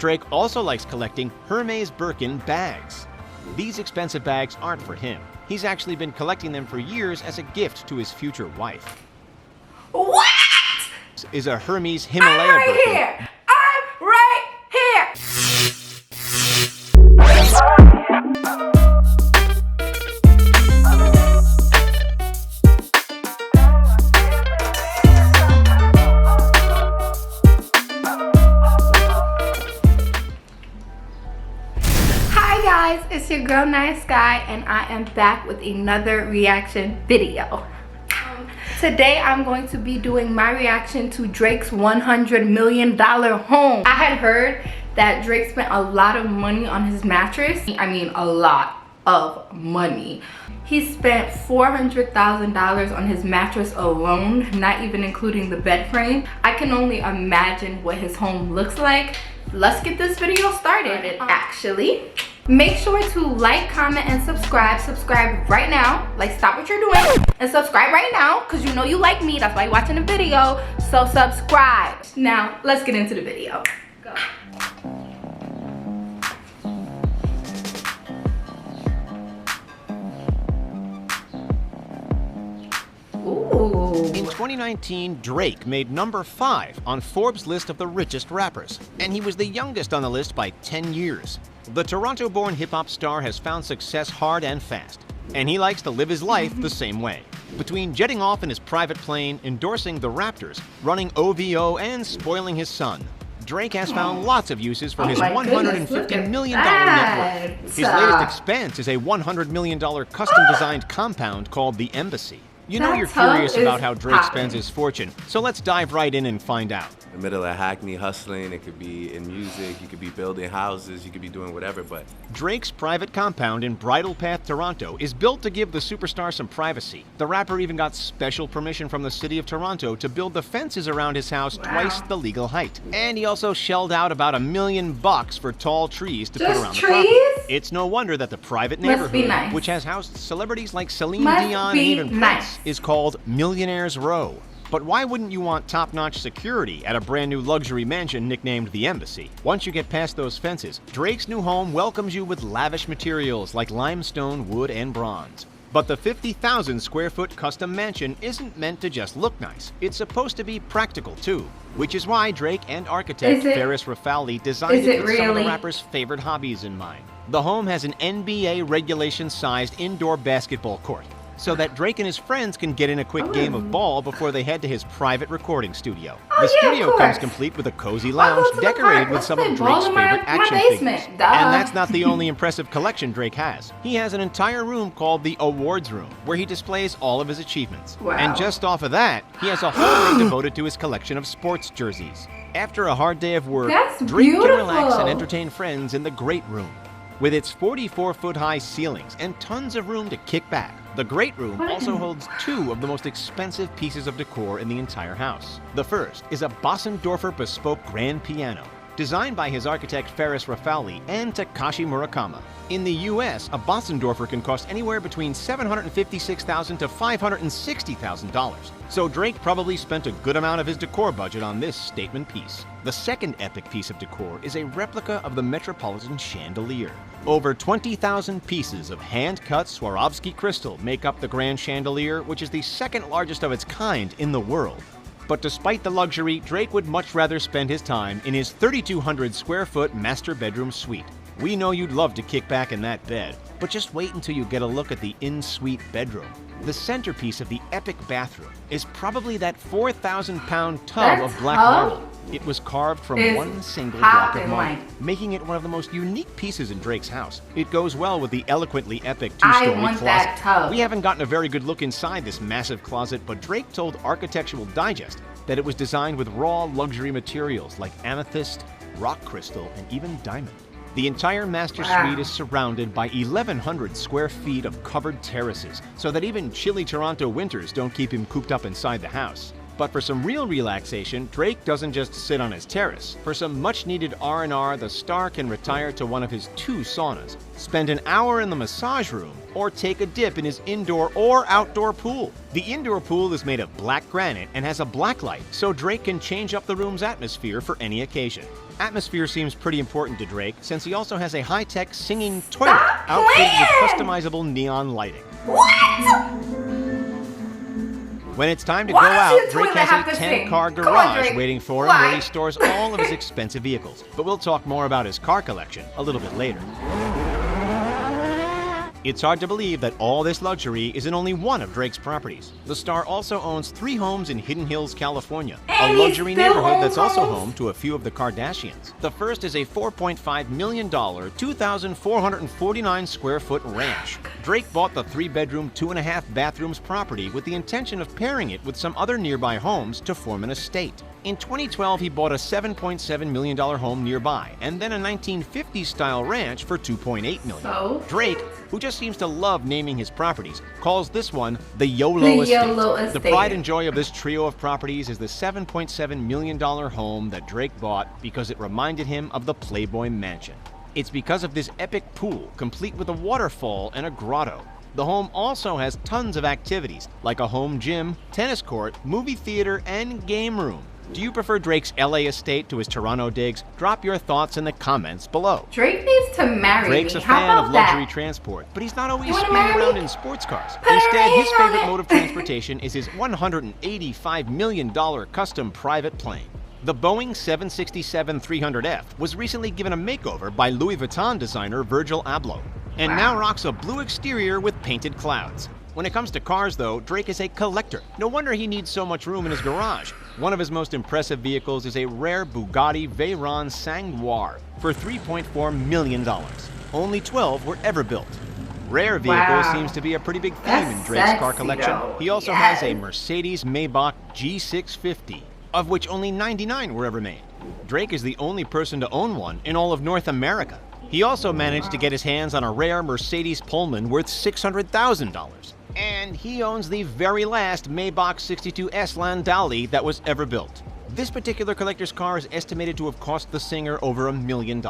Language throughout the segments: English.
Drake also likes collecting Hermes Birkin bags. These expensive bags aren't for him. He's actually been collecting them for years as a gift to his future wife. What? Is a Hermes Himalaya I'm right Birkin. here. I'm right here. Hi guys, it's your girl NyahSkyyy, and I am back with another reaction video. Today I'm going to be doing my reaction to Drake's $100 million home. I had heard that Drake spent a lot of money on his mattress. I mean, a lot of money. He spent $400,000 on his mattress alone, not even including the bed frame. I can only imagine what his home looks like. Let's get this video started. Actually, make sure to like, comment, and subscribe. Subscribe right now. Like, stop what you're doing and subscribe right now, because you know you like me. That's why you're watching the video. So subscribe. Now, let's get into the video. Go. In 2019, Drake made number 5 on Forbes' list of the richest rappers, and he was the youngest on the list by 10 years. The Toronto-born hip-hop star has found success hard and fast, and he likes to live his life the same way. Between jetting off in his private plane, endorsing the Raptors, running OVO, and spoiling his son, Drake has found lots of uses for his $150 million net worth. His latest expense is a $100 million custom-designed compound called the Embassy. You know you're curious about how Drake spends his fortune, so let's dive right in and find out. In the middle of Hackney hustling, it could be in music, you could be building houses, you could be doing whatever, but... Drake's private compound in Bridle Path, Toronto is built to give the superstar some privacy. The rapper even got special permission from the city of Toronto to build the fences around his house twice the legal height. And he also shelled out about $1 million for tall trees to put around the property. It's no wonder that the private neighborhood, which has housed celebrities like Celine Dion and even Prince, is called Millionaire's Row. But why wouldn't you want top-notch security at a brand new luxury mansion nicknamed the Embassy? Once you get past those fences, Drake's new home welcomes you with lavish materials like limestone, wood, and bronze. But the 50,000 square foot custom mansion isn't meant to just look nice. It's supposed to be practical too, which is why Drake and architect Ferris Rafali designed it with some of the rapper's favorite hobbies in mind. The home has an NBA regulation-sized indoor basketball court, so that Drake and his friends can get in a quick game of ball before they head to his private recording studio. The studio comes complete with a cozy lounge decorated with some of Drake's favorite action figures. And that's not the only impressive collection Drake has. He has an entire room called the Awards Room, where he displays all of his achievements. And just off of that, he has a whole room devoted to his collection of sports jerseys. After a hard day of work, Drake can relax and entertain friends in the Great Room. With its 44-foot-high ceilings and tons of room to kick back, the Great Room also holds 2 of the most expensive pieces of decor in the entire house. The first is a Bossendorfer bespoke grand piano, designed by his architect Ferris Rafali and Takashi Murakami. In the US, a Bossendorfer can cost anywhere between $756,000 to $560,000. So Drake probably spent a good amount of his decor budget on this statement piece. The second epic piece of decor is a replica of the Metropolitan chandelier. Over 20,000 pieces of hand-cut Swarovski crystal make up the grand chandelier, which is the second largest of its kind in the world. But despite the luxury, Drake would much rather spend his time in his 3,200 square foot master bedroom suite. We know you'd love to kick back in that bed, but just wait until you get a look at the in-suite bedroom. The centerpiece of the epic bathroom is probably that 4,000-pound tub of black marble. It was carved from one single block of marble, making it one of the most unique pieces in Drake's house. It goes well with the eloquently epic 2-story closet. We haven't gotten a very good look inside this massive closet, but Drake told Architectural Digest that it was designed with raw luxury materials like amethyst, rock crystal, and even diamond. The entire master suite is surrounded by 1,100 square feet of covered terraces, so that even chilly Toronto winters don't keep him cooped up inside the house. But for some real relaxation, Drake doesn't just sit on his terrace. For some much-needed R&R, the star can retire to one of his 2 saunas, spend an hour in the massage room, or take a dip in his indoor or outdoor pool. The indoor pool is made of black granite and has a black light, so Drake can change up the room's atmosphere for any occasion. Atmosphere seems pretty important to Drake, since he also has a high-tech singing toilet outfitted with customizable neon lighting. What? When it's time to Why go does out, your Drake toilet have has a to 10-car sing? Come on, garage Drake. waiting for him Why? where he stores all of his expensive vehicles. But we'll talk more about his car collection a little bit later. It's hard to believe that all this luxury is in only one of Drake's properties. The star also owns 3 homes in Hidden Hills, California, And a he luxury still neighborhood owns that's also homes? home to a few of the Kardashians. The first is a $4.5 million, 2,449 square foot ranch. Drake bought the 3-bedroom, 2.5 bathrooms property with the intention of pairing it with some other nearby homes to form an estate. In 2012, he bought a $7.7 million home nearby, and then a 1950s-style ranch for $2.8 million. So Drake, who just seems to love naming his properties, calls this one the YOLO Estate. YOLO The Estate. pride and joy of this trio of properties is the $7.7 million home that Drake bought because it reminded him of the Playboy Mansion. It's because of this epic pool, complete with a waterfall and a grotto. The home also has tons of activities, like a home gym, tennis court, movie theater, and game room. Do you prefer Drake's LA estate to his Toronto digs? Drop your thoughts in the comments below. Drake needs to marry Drake's me. a How fan about of that? luxury transport, but he's not always You wanna spinning marry around me? in sports cars. Put a Instead, his ring on favorite it. mode of transportation is his $185 million custom private plane. The Boeing 767-300F was recently given a makeover by Louis Vuitton designer Virgil Abloh, and now rocks a blue exterior with painted clouds. When it comes to cars, though, Drake is a collector. No wonder he needs so much room in his garage. One of his most impressive vehicles is a rare Bugatti Veyron Sanguar for $3.4 million. Only 12 were ever built. Rare vehicles Wow. seems to be a pretty big theme That's in Drake's car sexy, collection. though. He also has a Yes. Mercedes Maybach G650, of which only 99 were ever made. Drake is the only person to own one in all of North America. He also managed to get his hands on a rare Mercedes Pullman worth $600,000. And he owns the very last Maybach 62S Landaulet that was ever built. This particular collector's car is estimated to have cost the singer over $1 million.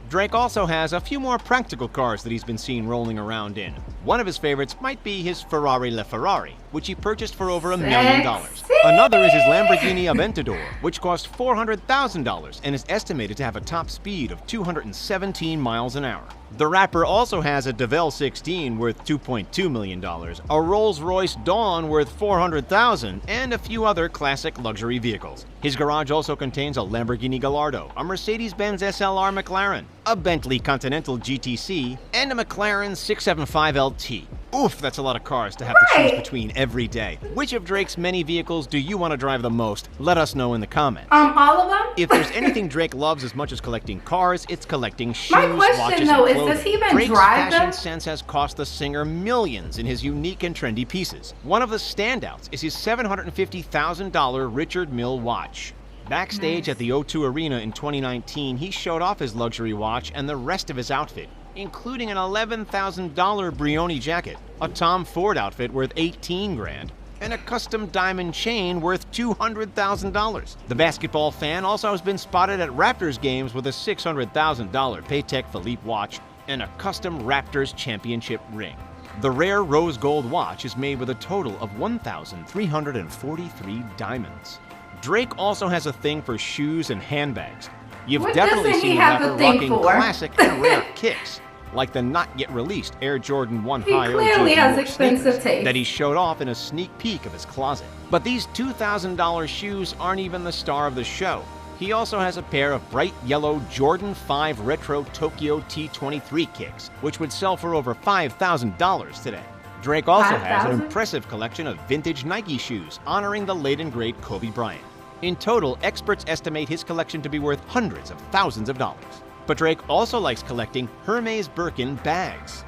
Drake also has a few more practical cars that he's been seen rolling around in. One of his favorites might be his Ferrari LaFerrari, which he purchased for over $1 million. Sexy! Another is his Lamborghini Aventador, which cost $400,000 and is estimated to have a top speed of 217 miles an hour. The rapper also has a DeVille 16 worth $2.2 million, a Rolls-Royce Dawn worth $400,000, and a few other classic luxury vehicles. His garage also contains a Lamborghini Gallardo, a Mercedes-Benz SLR McLaren, a Bentley Continental GTC, and a McLaren 675 LT. Oof, that's a lot of cars to have to choose Right. between every day. Which of Drake's many vehicles do you want to drive the most? Let us know in the comments. All of them? If there's anything Drake loves as much as collecting cars, it's collecting shoes, My question, watches, though, and is, clothing. does he even Drake's drive fashion them? sense has cost the singer millions in his unique and trendy pieces. One of the standouts is his $750,000 Richard Mille watch. Backstage at the O2 Arena in 2019, he showed off his luxury watch and the rest of his outfit, including an $11,000 Brioni jacket, a Tom Ford outfit worth $18 grand, and a custom diamond chain worth $200,000. The basketball fan also has been spotted at Raptors games with a $600,000 Patek Philippe watch and a custom Raptors championship ring. The rare rose gold watch is made with a total of 1,343 diamonds. Drake also has a thing for shoes and handbags. You've What definitely doesn't he seen the have a rapper thing rocking for? classic and rare kicks, like the not yet released Air Jordan 1 He High clearly OG has York expensive sneakers taste. that he showed off in a sneak peek of his closet. But these $2,000 shoes aren't even the star of the show. He also has a pair of bright yellow Jordan 5 Retro Tokyo T23 kicks, which would sell for over $5,000 today. Drake also has an 5,000? impressive collection of vintage Nike shoes honoring the late and great Kobe Bryant. In total, experts estimate his collection to be worth hundreds of thousands of dollars. But Drake also likes collecting Hermes Birkin bags.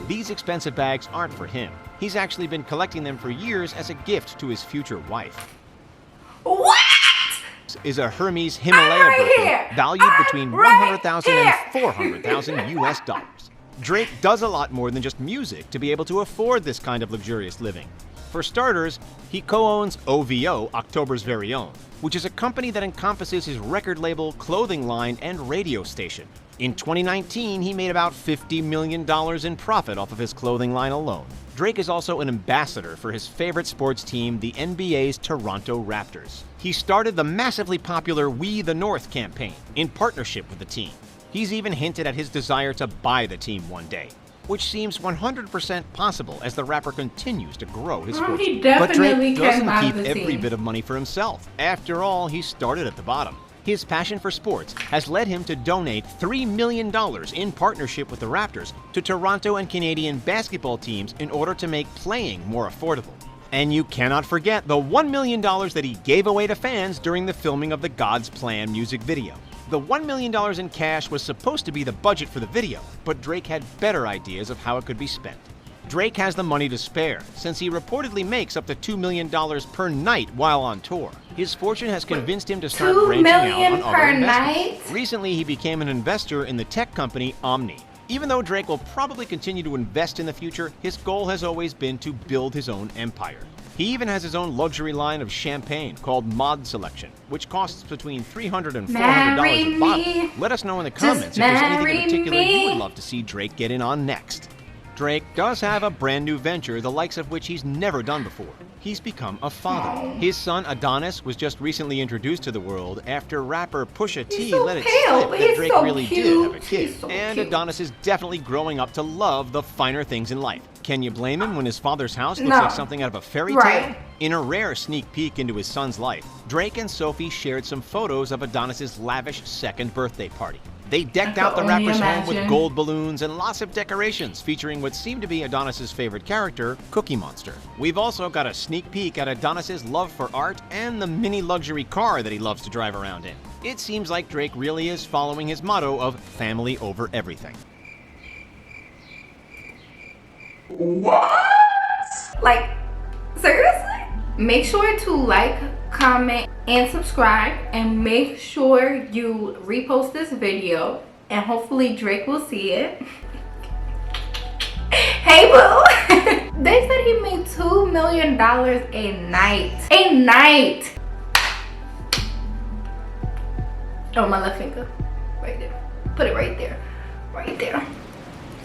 These expensive bags aren't for him. He's actually been collecting them for years as a gift to his future wife. What? Is a Hermes Himalaya right Birkin here. valued I'm between right $100,000 and here. $400,000 US dollars. Drake does a lot more than just music to be able to afford this kind of luxurious living. For starters, he co-owns OVO, October's Very Own, which is a company that encompasses his record label, clothing line, and radio station. In 2019, he made about $50 million in profit off of his clothing line alone. Drake is also an ambassador for his favorite sports team, the NBA's Toronto Raptors. He started the massively popular We the North campaign in partnership with the team. He's even hinted at his desire to buy the team one day, which seems 100% possible as the rapper continues to grow his fortune. But Drake doesn't keep every bit of money for himself. After all, he started at the bottom. His passion for sports has led him to donate $3 million in partnership with the Raptors to Toronto and Canadian basketball teams in order to make playing more affordable. And you cannot forget the $1 million that he gave away to fans during the filming of the God's Plan music video. The $1 million in cash was supposed to be the budget for the video, but Drake had better ideas of how it could be spent. Drake has the money to spare, since he reportedly makes up to $2 million per night while on tour. His fortune has convinced him to start branching out on other investments. Recently, he became an investor in the tech company Omni. Even though Drake will probably continue to invest in the future, his goal has always been to build his own empire. He even has his own luxury line of champagne called Mod Selection, which costs between $300 and $400 a bottle. Let us know in the comments if there's anything in particular you would love to see Drake get in on next. Drake does have a brand new venture, the likes of which he's never done before. He's become a father. His son Adonis was just recently introduced to the world after rapper Pusha T let it slip that Drake really did have a kid. And Adonis is definitely growing up to love the finer things in life. Can you blame him when his father's house looks like something out of a fairy tale? In a rare sneak peek into his son's life, Drake and Sophie shared some photos of Adonis's lavish second birthday party. They decked out the rapper's home with gold balloons and lots of decorations featuring what seemed to be Adonis's favorite character, Cookie Monster. We've also got a sneak peek at Adonis's love for art and the mini luxury car that he loves to drive around in. It seems like Drake really is following his motto of family over everything. What? Like, seriously? Make sure to like, comment, and subscribe, and make sure you repost this video, and hopefully Drake will see it. Hey boo! They said he made $2 million a night. A night! Oh, my left finger. Right there. Put it right there. Right there.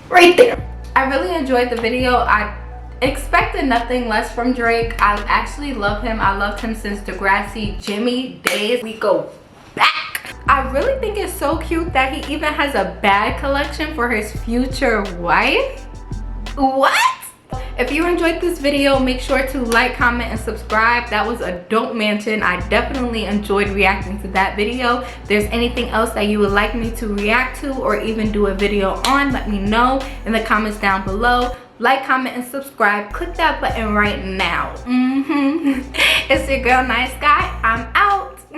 Right there. I really enjoyed the video. I expected nothing less from Drake. I actually love him. I loved him since Degrassi Jimmy days. We go back. I really think it's so cute that he even has a bag collection for his future wife. What? If you enjoyed this video, make sure to like, comment, and subscribe. That was a dope mansion. I definitely enjoyed reacting to that video. If there's anything else that you would like me to react to or even do a video on, let me know in the comments down below. Like, comment, and subscribe. Click that button right now. It's your girl, NyahSkyyy.